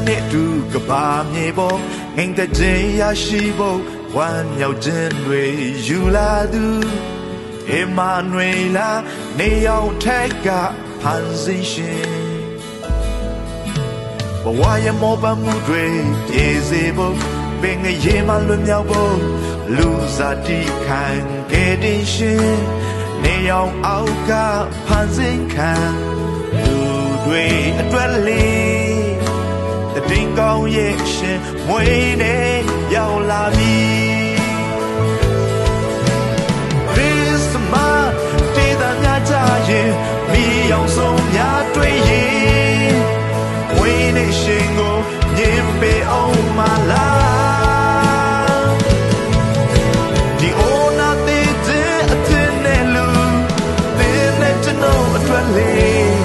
နဲ့တူကဘာမြေပေါ်ငိမ့်တဲ့ခြင်းရရှိဖို့ဝမ်းမြောက်ခြင်းတွေယူလာသူအမနွေလာနေအောင်ထိုက်ကဖန်ဆင်းရှင်ဘဝရဲ့မောပမှုတွေပြေစေဖို့ပင်ငရေမှလွတ်မြောက်ဖို့လူစားတိခံခဲ့တဲ့ရှင်နေအောင်အောက်ကဖန်ဆင်းခံလူတွေအတွက်လေးတည်ကောင်းရဲ့ရှင်မွေးနေရောက်လာပြီခရစ်စမတ်တေးသားများကြရင်မိအောင်ဆုံးများတွေ့ရင်မွေးနေရှင်ကိုညင်ပေးအောင်မလားဒီအိုနာသေးတဲ့အထင်နဲ့လူသင်နဲ့ကျွန်တော်အတွက်လေး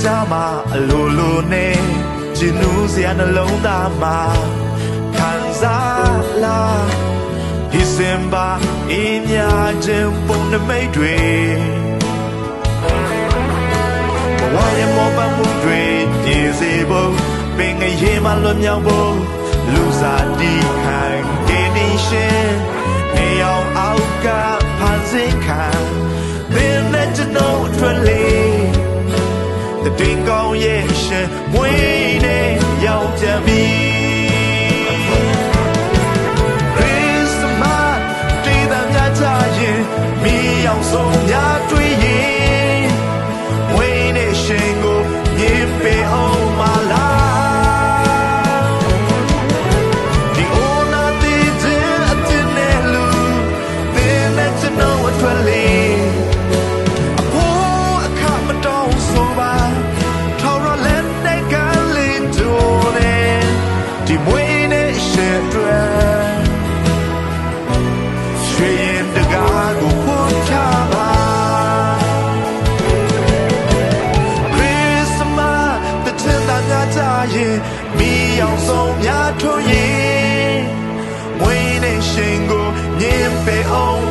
ကြမှာအလိုလိုနဲ့ဂျင်းနူးစရာနှလုံးသားမှာခံစားလာဒီစင်ဘာအင်းများခြင်းပုံနမိတ်တွေဘဝရဲ့မောပမှုတွေပြည့်စေဖို့ပင်ငရေမှလွတ်မြောက်ဖို့လူစားတီးခံခဲ့နေရှင်နေအောင်အောက်ကဖန်ဆင်းခံသင်နဲ့ကျွန်တော်အတွက်လေးတည်ကောင်းရဲ့ရှင်မွေးနေရောက်ပြန်ပြီခရစ်စမတ်တေးသားများကြရင်မိအောင်ဆုံးများတွေ့ရင်မွေးနေရှင်ကိုညင်ပေးအောင်မလားဒီအိုနာသေးတဲ့အတင်နဲ့လူသင်နဲ့ကျွန်တော်အတွက်လေးမိအောင်ဆုံးများထွန်းရင်ဝင်းနေရှင်ကိုညင်ပေးအောင်